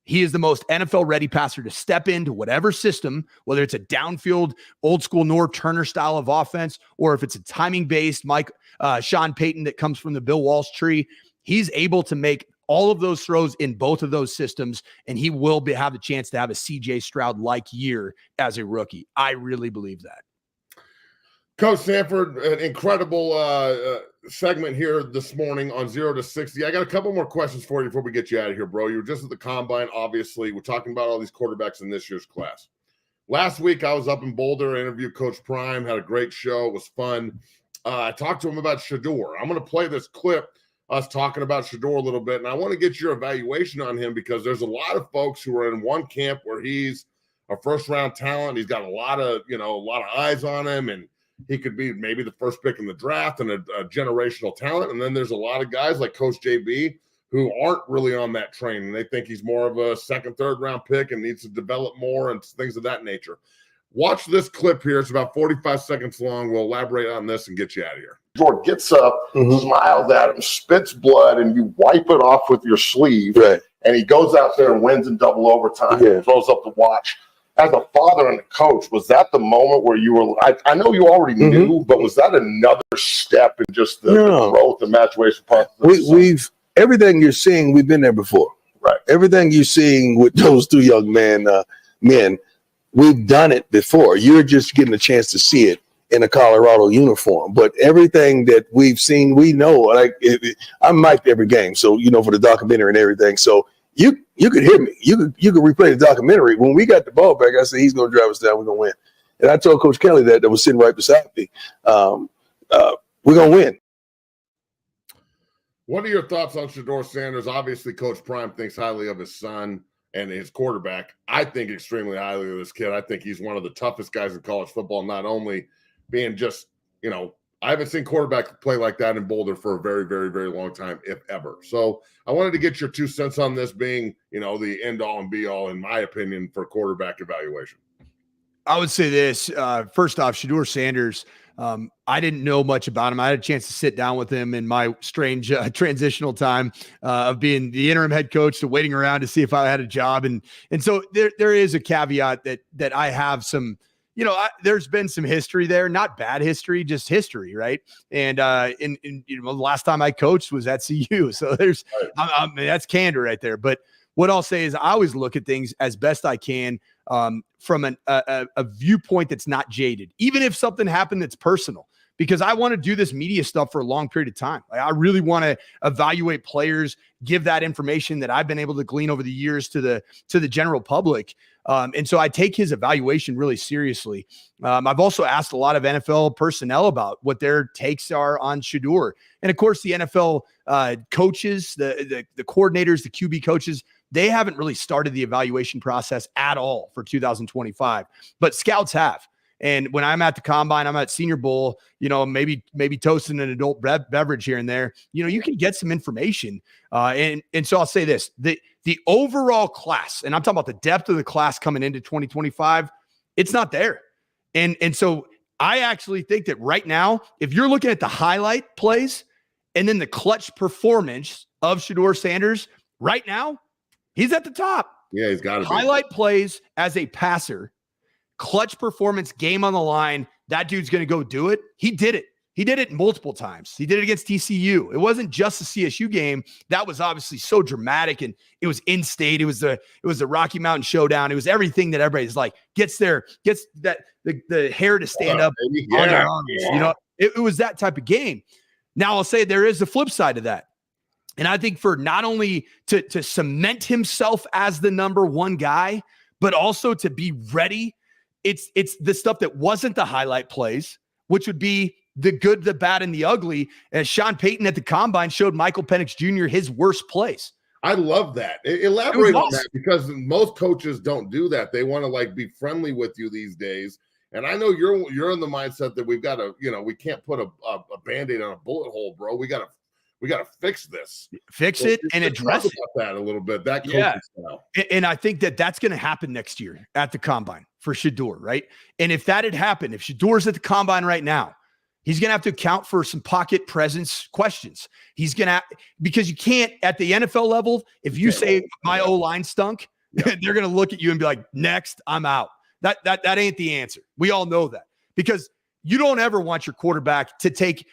He is the most NFL-ready passer to step into whatever system, whether it's a downfield, old-school Norv Turner style of offense, or if it's a timing-based Sean Payton that comes from the Bill Walsh tree. He's able to make all of those throws in both of those systems, and he will have the chance to have a C.J. Stroud-like year as a rookie. I really believe that. Coach Sanford, an incredible segment here this morning on 0 to 60. I got a couple more questions for you before we get you out of here, bro. You were just at the combine, obviously. We're talking about all these quarterbacks in this year's class. Last week, I was up in Boulder, interviewed Coach Prime, had a great show. It was fun. I talked to him about Shaduer. I'm going to play this clip, us talking about Shaduer a little bit, and I want to get your evaluation on him because there's a lot of folks who are in one camp where he's a first-round talent. He's got a lot of eyes on him, and he could be maybe the first pick in the draft and a generational talent. And then there's a lot of guys like Coach JB who aren't really on that train, and they think he's more of a second, third round pick and needs to develop more and things of that nature. Watch this clip here. It's about 45 seconds long. We'll elaborate on this and get you out of here. Jordan gets up, smiles at him, spits blood, and you wipe it off with your sleeve. Right. And he goes out there and wins in double overtime and throws up the watch. As a father and a coach, was that the moment where you were – I know you already knew, but was that another step in just the growth and maturation process? everything you're seeing, we've been there before. Right. Everything you're seeing with those two young men, we've done it before. You're just getting a chance to see it in a Colorado uniform. But everything that we've seen, we know. Like I'm mic'd every game, so for the documentary and everything. So you could hear me. You could replay the documentary. When we got the ball back, I said he's going to drive us down. We're going to win. And I told Coach Kelly that was sitting right beside me. We're going to win. What are your thoughts on Shaduer Sanders? Obviously, Coach Prime thinks highly of his son and his quarterback. I think extremely highly of this kid. I think he's one of the toughest guys in college football, not only being just, I haven't seen quarterback play like that in Boulder for a very, very, very long time, if ever. So I wanted to get your 2 cents on this being, the end all and be all, in my opinion, for quarterback evaluation. I would say this. First off, Shaduer Sanders, I didn't know much about him. I had a chance to sit down with him in my strange transitional time of being the interim head coach to waiting around to see if I had a job. And so there is a caveat that I have some, there's been some history there, not bad history, just history. Right. And the last time I coached was at CU. So that's candor right there. But what I'll say is I always look at things as best I can from a viewpoint that's not jaded, even if something happened that's personal, because I want to do this media stuff for a long period of time. Like, I really want to evaluate players, give that information that I've been able to glean over the years to the general public. And so I take his evaluation really seriously. I've also asked a lot of NFL personnel about what their takes are on Shaduer. And of course, the NFL coaches, the coordinators, the QB coaches, they haven't really started the evaluation process at all for 2025, but scouts have. And when I'm at the combine, I'm at Senior Bowl, maybe toasting an adult beverage here and there, you can get some information. And so I'll say this, the overall class, and I'm talking about the depth of the class coming into 2025, it's not there. And so I actually think that right now, if you're looking at the highlight plays and then the clutch performance of Shaduer Sanders right now, he's at the top. Yeah, he's got to be. Highlight plays as a passer, clutch performance, game on the line. That dude's going to go do it. He did it. He did it multiple times. He did it against TCU. It wasn't just the CSU game. That was obviously so dramatic, and it was in state. It was the Rocky Mountain Showdown. It was everything that everybody's like gets the hair to stand up on their arms. It was that type of game. Now I'll say there is the flip side of that. And I think for not only to cement himself as the number one guy, but also to be ready, it's the stuff that wasn't the highlight plays, which would be the good, the bad, and the ugly. As Sean Payton at the Combine showed Michael Penix Jr. his worst plays. I love that. Elaborate on that, because most coaches don't do that. They want to be friendly with you these days. And I know you're in the mindset that we've got to, we can't put a Band-Aid on a bullet hole, bro. We got to fix this. Fix it and address it. About that a little bit. That coaching style. And I think that's going to happen next year at the Combine for Shaduer, right? And if that had happened, if Shaduer's at the Combine right now, he's going to have to account for some pocket presence questions. He's going to, because you can't at the NFL level, if you say my O-line stunk, they're going to look at you and be like, next, I'm out. That ain't the answer. We all know that, because you don't ever want your quarterback to take,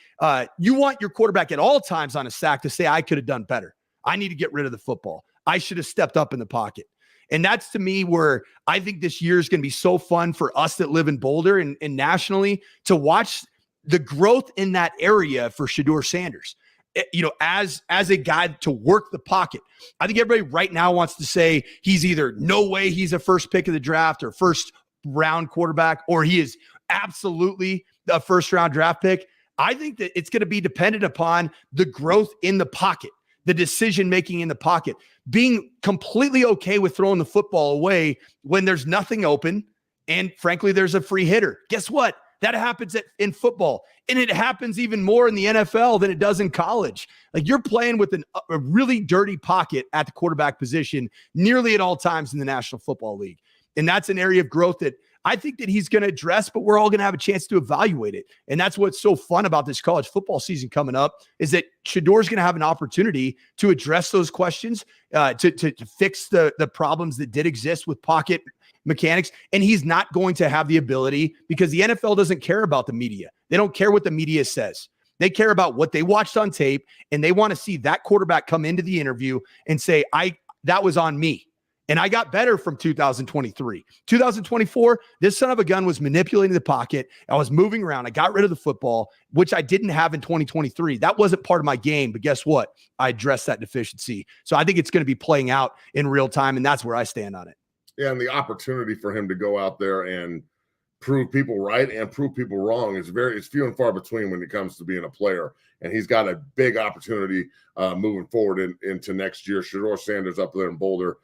you want your quarterback at all times on a sack to say, I could have done better. I need to get rid of the football. I should have stepped up in the pocket. And that's, to me, where I think this year is going to be so fun for us that live in Boulder and nationally to watch the growth in that area for Shaduer Sanders, as a guy to work the pocket. I think everybody right now wants to say he's either no way he's a first pick of the draft or first round quarterback, or he is absolutely a first round draft pick. I think that it's going to be dependent upon the growth in the pocket, the decision-making in the pocket, being completely okay with throwing the football away when there's nothing open. And frankly, there's a free hitter. Guess what? That happens in football, and it happens even more in the NFL than it does in college. Like, you're playing with a really dirty pocket at the quarterback position nearly at all times in the National Football League. And that's an area of growth that I think that he's going to address, but we're all going to have a chance to evaluate it. And that's what's so fun about this college football season coming up, is that Shaduer's going to have an opportunity to address those questions, to fix the problems that did exist with pocket mechanics. And he's not going to have the ability, because the NFL doesn't care about the media. They don't care what the media says. They care about what they watched on tape, and they want to see that quarterback come into the interview and say, that was on me. And I got better from 2023. 2024, this son of a gun was manipulating the pocket. I was moving around. I got rid of the football, which I didn't have in 2023. That wasn't part of my game, but guess what? I addressed that deficiency. So I think it's going to be playing out in real time, and that's where I stand on it. Yeah, and the opportunity for him to go out there and prove people right and prove people wrong is it's few and far between when it comes to being a player. And he's got a big opportunity moving forward into next year. Shaduer Sanders up there in Boulder.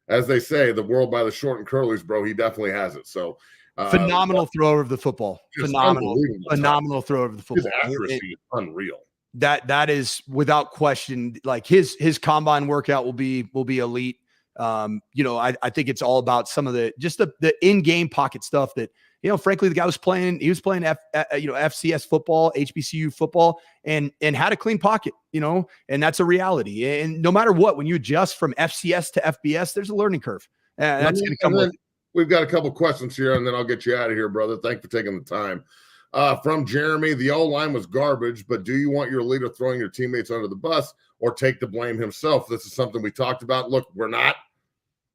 As they say, the world by the short and curlies, bro. He definitely has it. So phenomenal thrower of the football. Phenomenal thrower of the football. His accuracy is unreal. That is without question. Like his combine workout will be elite. I think it's all about some of the in-game pocket stuff that, frankly, the guy was playing. He was playing FCS football, HBCU football, and had a clean pocket, and that's a reality. And no matter what, when you adjust from FCS to FBS, there's a learning curve. That's going to come with it. We've got a couple questions here, and then I'll get you out of here, brother. Thanks for taking the time. From Jeremy, the O-line was garbage, but do you want your leader throwing your teammates under the bus or take the blame himself? This is something we talked about. Look, we're not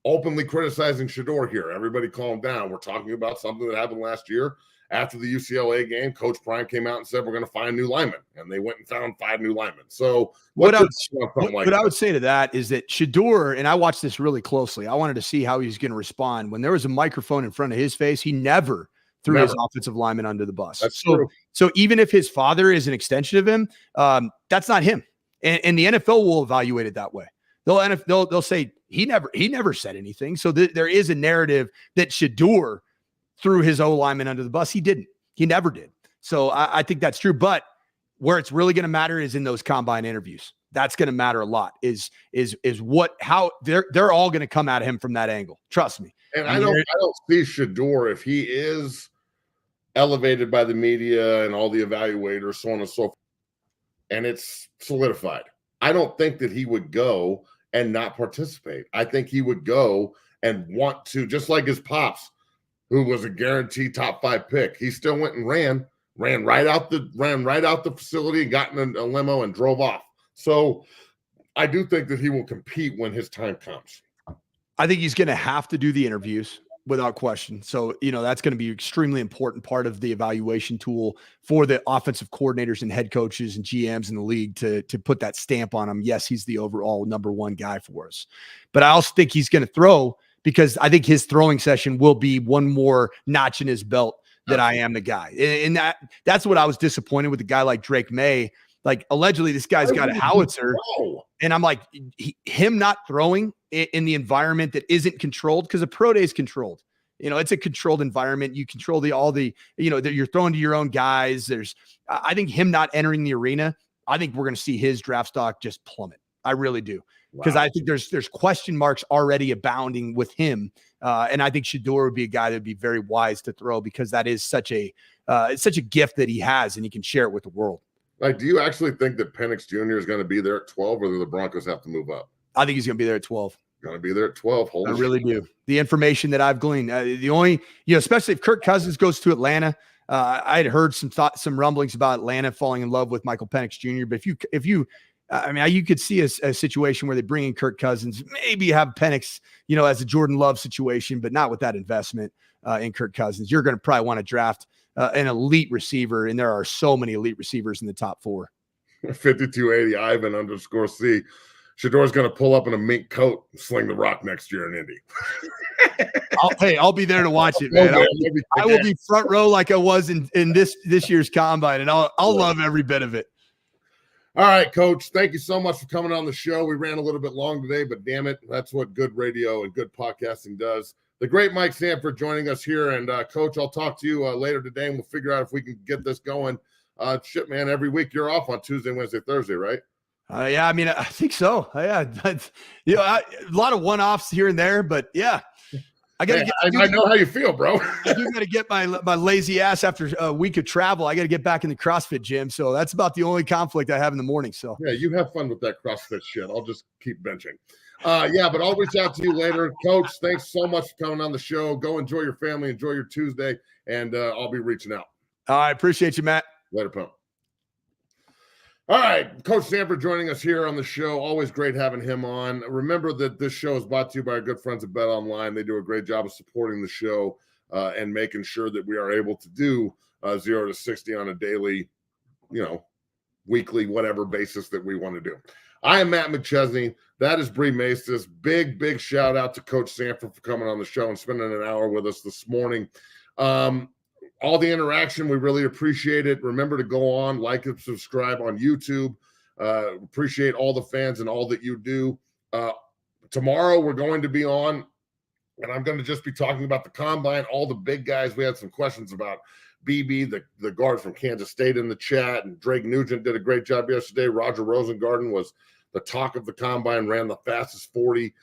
openly criticizing Shaduer here. Everybody calm down. We're talking about something that happened last year. After the UCLA game, Coach Prime came out and said, we're going to find new linemen. And they went and found 5 new linemen. So what I would say to that is that Shaduer, and I watched this really closely, I wanted to see how he was going to respond. When there was a microphone in front of his face, he never threw his offensive lineman under the bus. That's true. So even if his father is an extension of him, that's not him. And the NFL will evaluate it that way. They'll say he never said anything. So there is a narrative that Shaduer threw his O lineman under the bus. He didn't. He never did. So I think that's true. But where it's really going to matter is in those combine interviews. That's going to matter a lot. How they're all going to come at him from that angle. Trust me. And I don't see Shaduer, if he is elevated by the media and all the evaluators, so on and so forth, and it's solidified. I don't think that he would go and not participate. I think he would go and want to, just like his pops, who was a guaranteed top 5 pick. He still went and ran right out the facility and got in a limo and drove off. So I do think that he will compete when his time comes. I think he's going to have to do the interviews without question. So, that's going to be an extremely important part of the evaluation tool for the offensive coordinators and head coaches and GMs in the league to put that stamp on him. Yes, he's the overall number 1 guy for us. But I also think he's going to throw, because I think his throwing session will be one more notch in his belt that I am the guy. And that's what I was disappointed with a guy like Drake May. Like, allegedly this guy's got a howitzer. And I'm like, him not throwing in the environment that isn't controlled, because a pro day is controlled. It's a controlled environment. You control that you're throwing to your own guys. I think him not entering the arena, I think we're going to see his draft stock just plummet. I really do. Because I think there's question marks already abounding with him. And I think Shaduer would be a guy that would be very wise to throw, because that is such a gift that he has, and he can share it with the world. Like, do you actually think that Penix Jr. is going to be there at 12, or do the Broncos have to move up? I think he's going to be there at 12. Going to be there at 12. I really do. The information that I've gleaned, especially if Kirk Cousins goes to Atlanta, I had heard some rumblings about Atlanta falling in love with Michael Penix Jr. But if you could see a situation where they bring in Kirk Cousins, maybe have Penix, as a Jordan Love situation, but not with that investment in Kirk Cousins. You're going to probably want to draft an elite receiver, and there are so many elite receivers in the top 4. 5280 Ivan _C. Shaduer's going to pull up in a mink coat and sling the rock next year in Indy. I'll be there to watch it, man. I will be front row like I was in this year's combine, and I'll love every bit of it. All right, Coach, thank you so much for coming on the show. We ran a little bit long today, but damn it, that's what good radio and good podcasting does. The great Mike Sanford joining us here. And, Coach, I'll talk to you later today, and we'll figure out if we can get this going. Man, every week you're off on Tuesday, Wednesday, Thursday, right? Yeah, I think so. Yeah, a lot of one-offs here and there, but yeah. I know how you feel, bro. I do got to get my lazy ass after a week of travel. I got to get back in the CrossFit gym. So that's about the only conflict I have in the morning. So yeah, you have fun with that CrossFit shit. I'll just keep benching. But I'll reach out to you later. Coach, thanks so much for coming on the show. Go enjoy your family, enjoy your Tuesday, and I'll be reaching out. I appreciate you, Matt. Later, pal. All right, Coach Sanford joining us here on the show. Always great having him on. Remember that this show is brought to you by our good friends at Bet Online. They do a great job of supporting the show and making sure that we are able to do 0 to 60 on a daily, weekly, whatever basis that we want to do. I am Matt McChesney. That is Bree Maestas. Big shout out to Coach Sanford for coming on the show and spending an hour with us this morning. All the interaction, we really appreciate it. Remember to go on, like and subscribe on YouTube. Appreciate all the fans and all that you do. Tomorrow we're going to be on, and I'm going to just be talking about the combine, all the big guys. We had some questions about BB, the guard from Kansas State, in the chat, and Drake Nugent did a great job yesterday. Roger Rosengarten was the talk of the combine, ran the fastest 40.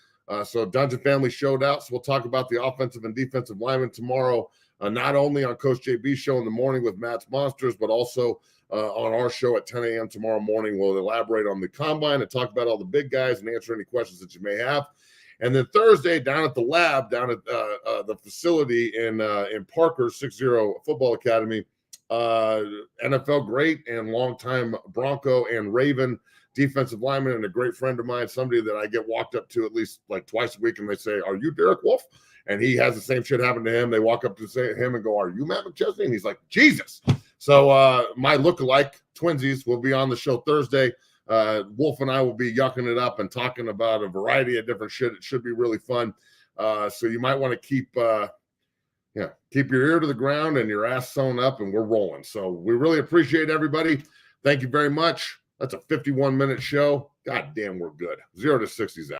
So Dungeon family showed out. So we'll talk about the offensive and defensive linemen tomorrow. Not only on Coach JB's show in the morning with Matt's Monsters, but also on our show at 10 a.m. tomorrow morning. We'll elaborate on the combine and talk about all the big guys and answer any questions that you may have. And then Thursday, down at the lab, down at the facility in Parker, 60 Football Academy, NFL great and longtime Bronco and Raven defensive lineman and a great friend of mine, somebody that I get walked up to at least like twice a week, and they say, "Are you Derek Wolf?" And he has the same shit happen to him. They walk up to him and go, "Are you Matt McChesney?" And he's like, "Jesus." So my lookalike twinsies will be on the show Thursday. Wolf and I will be yucking it up and talking about a variety of different shit. It should be really fun. So you might want to keep your ear to the ground and your ass sewn up, and we're rolling. So we really appreciate everybody. Thank you very much. That's a 51-minute show. God damn, we're good. 0 to 60's out.